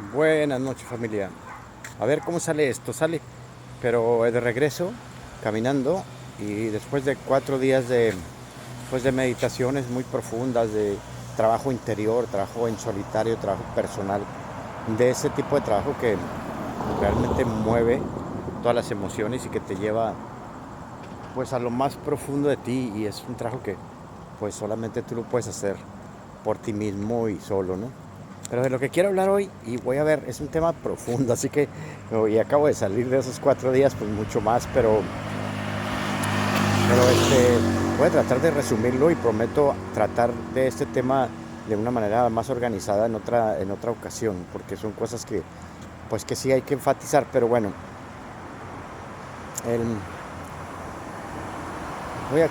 Buenas noches, familia. A ver cómo sale esto. Sale, pero de regreso, caminando, y después de 4 días de meditaciones muy profundas, de trabajo interior, trabajo en solitario, trabajo personal, de ese tipo de trabajo que realmente mueve todas las emociones y que te lleva pues a lo más profundo de ti, y es un trabajo que pues solamente tú lo puedes hacer por ti mismo y solo, ¿no? Pero de lo que quiero hablar hoy, y voy a ver, es un tema profundo, así que y acabo de salir de esos 4 días, pues mucho más, pero voy a tratar de resumirlo y prometo tratar de este tema de una manera más organizada en otra ocasión, porque son cosas que, pues que sí hay que enfatizar, pero bueno, el,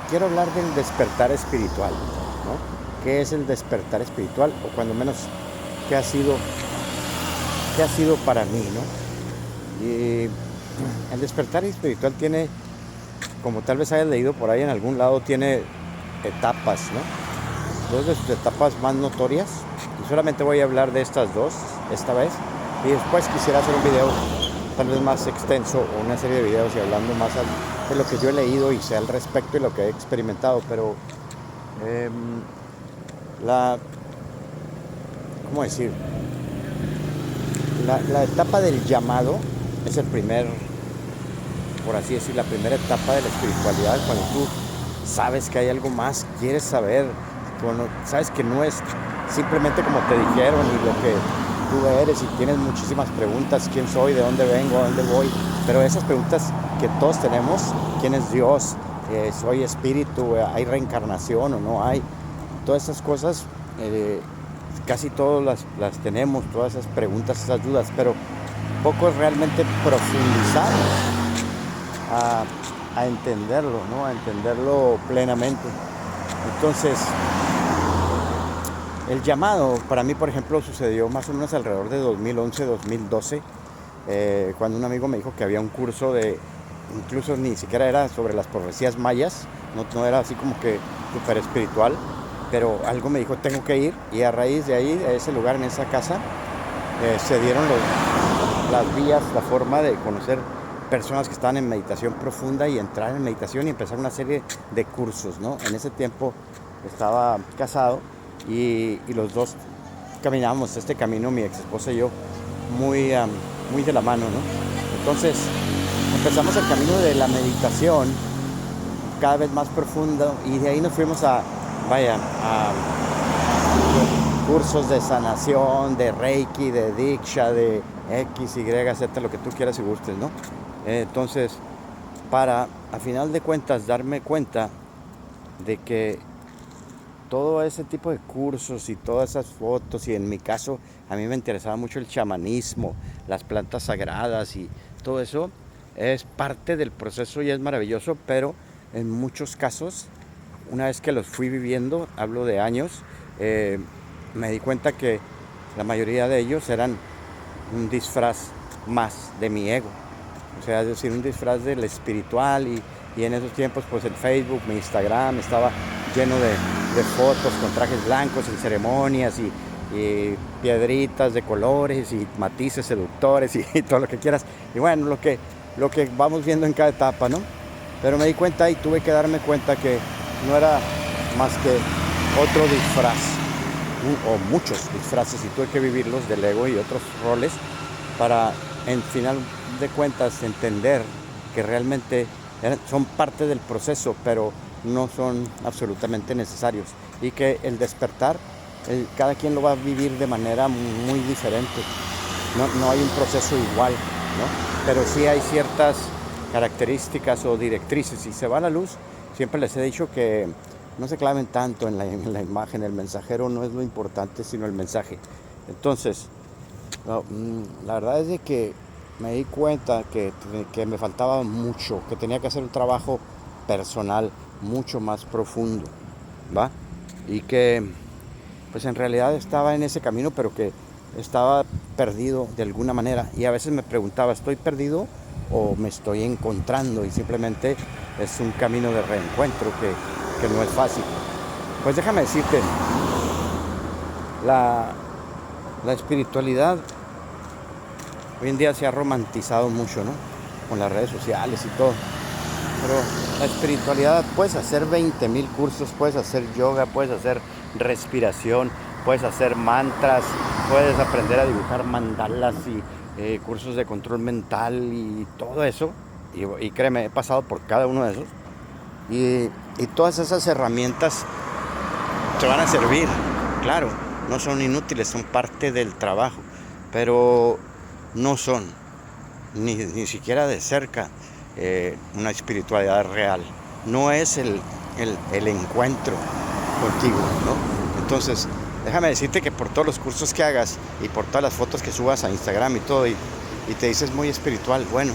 quiero hablar del despertar espiritual, ¿no? ¿Qué es el despertar espiritual? O cuando menos, ¿qué ha sido, qué ha sido para mí, ¿no? Y el despertar espiritual tiene, como tal vez hayas leído por ahí en algún lado, tiene etapas, ¿no? Dos de sus etapas más notorias, y solamente voy a hablar de estas dos esta vez, y después quisiera hacer un video tal vez más extenso, o una serie de videos y hablando más de lo que yo he leído y sé al respecto y lo que he experimentado, pero eh, la, ¿cómo decir? La etapa del llamado es el primer, por así decir, la primera etapa de la espiritualidad, cuando tú sabes que hay algo más, quieres saber, cuando sabes que no es simplemente como te dijeron y lo que tú eres, y tienes muchísimas preguntas: quién soy, de dónde vengo, a dónde voy, pero esas preguntas que todos tenemos: quién es Dios, soy espíritu, hay reencarnación o no hay, todas esas cosas, casi todos las tenemos, todas esas preguntas, esas dudas, pero poco es realmente profundizar a, a entenderlo, ¿no? A entenderlo plenamente. Entonces, el llamado para mí, por ejemplo, sucedió más o menos alrededor de 2011-2012, cuando un amigo me dijo que había un curso incluso ni siquiera era sobre las profecías mayas, no era así como que súper espiritual, pero algo me dijo: tengo que ir, y a raíz de ahí, de ese lugar, en esa casa, se dieron las vías, la forma de conocer personas que estaban en meditación profunda y entrar en meditación y empezar una serie de cursos, ¿no? En ese tiempo estaba casado, y los dos caminábamos este camino, mi ex esposa y yo, muy, muy de la mano, ¿no? Entonces empezamos el camino de la meditación cada vez más profundo, y de ahí nos fuimos a cursos de sanación, de Reiki, de Diksha, de X, Y, Z, lo que tú quieras y gustes, ¿no? Entonces, para, a final de cuentas, darme cuenta de que todo ese tipo de cursos y todas esas fotos, y en mi caso a mí me interesaba mucho el chamanismo, las plantas sagradas y todo eso, es parte del proceso y es maravilloso, pero en muchos casos, una vez que los fui viviendo, hablo de años, eh, me di cuenta que la mayoría de ellos eran un disfraz más de mi ego. O sea, es decir, un disfraz del espiritual, y en esos tiempos pues el Facebook, mi Instagram estaba lleno de fotos con trajes blancos en ceremonias, y piedritas de colores y matices seductores y todo lo que quieras. Y bueno, lo que vamos viendo en cada etapa, ¿no? Pero me di cuenta y tuve que darme cuenta que no era más que otro disfraz, o muchos disfraces, y tuve que vivirlos del ego y otros roles para, en final de cuentas, entender que realmente son parte del proceso, pero no son absolutamente necesarios, y que el despertar, cada quien lo va a vivir de manera muy diferente. No hay un proceso igual, ¿no? Pero sí hay ciertas características o directrices. Si se va a la luz, siempre les he dicho que no se claven tanto en la imagen. El mensajero no es lo importante, sino el mensaje. Entonces, no, la verdad es de que me di cuenta que me faltaba mucho, que tenía que hacer un trabajo personal mucho más profundo, ¿va? Y que pues en realidad estaba en ese camino, pero que estaba perdido de alguna manera. Y a veces me preguntaba: ¿estoy perdido o me estoy encontrando? Y simplemente es un camino de reencuentro que no es fácil. Pues déjame decirte, la, la espiritualidad Hoy en día se ha romantizado mucho, ¿no? Con las redes sociales y todo. Pero la espiritualidad, puedes hacer 20,000 cursos, puedes hacer yoga, puedes hacer respiración, puedes hacer mantras, puedes aprender a dibujar mandalas y cursos de control mental y todo eso. Y créeme, he pasado por cada uno de esos. Y todas esas herramientas te van a servir, claro, no son inútiles, son parte del trabajo, pero no son ni siquiera de cerca una espiritualidad real. No es el encuentro contigo, ¿no? Entonces, déjame decirte que por todos los cursos que hagas y por todas las fotos que subas a Instagram y todo, y te dices muy espiritual, bueno,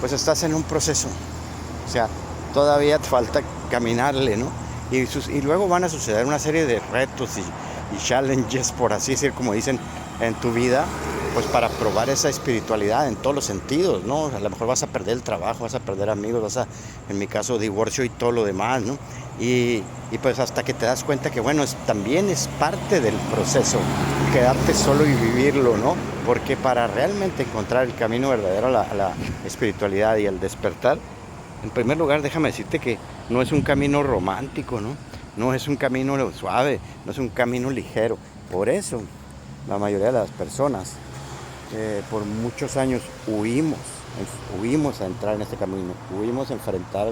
pues estás en un proceso. O sea, todavía te falta caminarle, ¿no? Y luego van a suceder una serie de retos y challenges, por así decir, como dicen, en tu vida, pues para probar esa espiritualidad en todos los sentidos, ¿no? A lo mejor vas a perder el trabajo, vas a perder amigos, en mi caso, divorcio y todo lo demás, ¿no? Y pues hasta que te das cuenta que, bueno, también es parte del proceso, quedarte solo y vivirlo, ¿no? Porque para realmente encontrar el camino verdadero a la espiritualidad y al despertar, en primer lugar, déjame decirte que no es un camino romántico, ¿no? No es un camino suave, no es un camino ligero. Por eso, la mayoría de las personas, por muchos años, huimos a entrar en este camino, huimos a enfrentar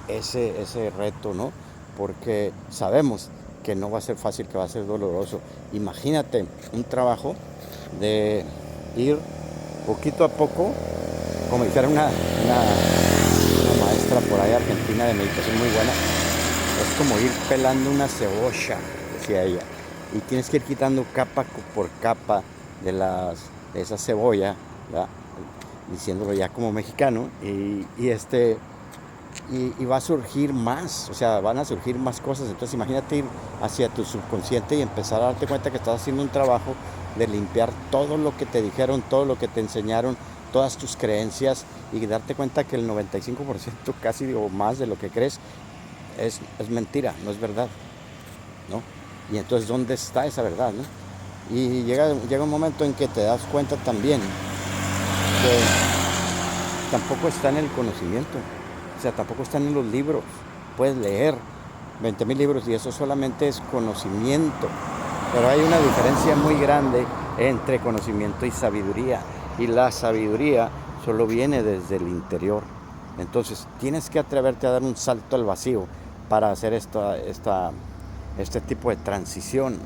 ese reto, ¿no? Porque sabemos que no va a ser fácil, que va a ser doloroso. Imagínate un trabajo de ir poquito a poco, como dijera una maestra por ahí argentina de meditación muy buena, es como ir pelando una cebolla, decía ella, y tienes que ir quitando capa por capa de esa cebolla, ¿verdad? Diciéndolo ya como mexicano, y va a surgir más, o sea, van a surgir más cosas. Entonces imagínate ir hacia tu subconsciente y empezar a darte cuenta que estás haciendo un trabajo de limpiar todo lo que te dijeron, todo lo que te enseñaron, todas tus creencias, y darte cuenta que el 95% casi o más de lo que crees es mentira, no es verdad, ¿no? Y entonces, ¿dónde está esa verdad, no? Y llega un momento en que te das cuenta también que tampoco está en el conocimiento, o sea, tampoco están en los libros. Puedes leer 20,000 libros y eso solamente es conocimiento, pero hay una diferencia muy grande entre conocimiento y sabiduría. Y la sabiduría solo viene desde el interior. Entonces tienes que atreverte a dar un salto al vacío para hacer este tipo de transición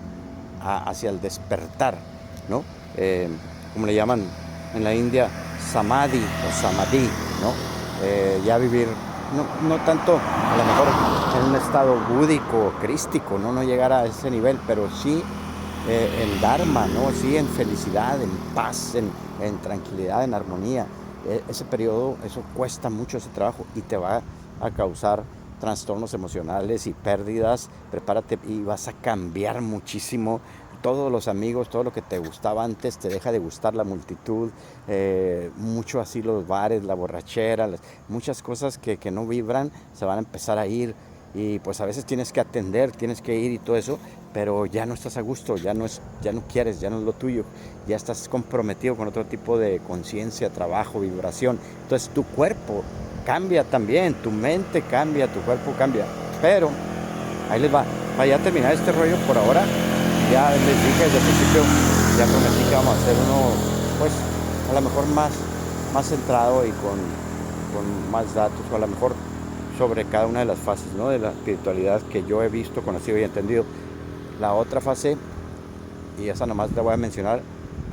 hacia el despertar, ¿no? Como le llaman en la India, samadhi o samadhi, ¿no? Ya vivir, no tanto a lo mejor en un estado búdico o crístico, no llegar a ese nivel, pero sí en dharma, ¿no? Sí, en felicidad, en paz, en tranquilidad, en armonía. Ese periodo, eso cuesta mucho, ese trabajo, y te va a causar trastornos emocionales y pérdidas. Prepárate y vas a cambiar muchísimo. Todos los amigos, todo lo que te gustaba antes, te deja de gustar, la multitud, mucho así los bares, la borrachera, muchas cosas que no vibran, se van a empezar a ir. Y pues a veces tienes que atender, tienes que ir y todo eso, pero ya no estás a gusto, ya no quieres, ya no es lo tuyo, ya estás comprometido con otro tipo de conciencia, trabajo, vibración. Entonces tu cuerpo cambia también, tu mente cambia, tu cuerpo cambia. Pero ahí les va, para ya terminar este rollo por ahora, ya les dije desde el principio, ya prometí que vamos a hacer uno, pues a lo mejor más centrado y con más datos, o a lo mejor sobre cada una de las fases, ¿no? De la espiritualidad que yo he visto, conocido y entendido. La otra fase, y esa nomás la voy a mencionar,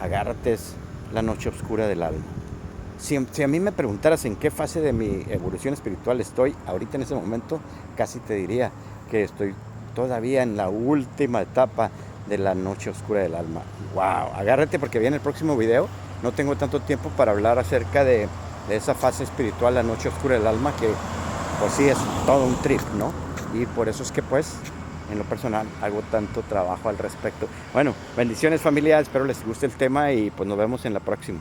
agárrate, es la noche oscura del alma. Si a mí me preguntaras en qué fase de mi evolución espiritual estoy ahorita en ese momento, casi te diría que estoy todavía en la última etapa de la noche oscura del alma. ¡Wow! Agárrate porque viene el próximo video. No tengo tanto tiempo para hablar acerca de esa fase espiritual, la noche oscura del alma, que pues sí es todo un trip, ¿no? Y por eso es que pues en lo personal hago tanto trabajo al respecto. Bueno, bendiciones familia, espero les guste el tema y pues nos vemos en la próxima.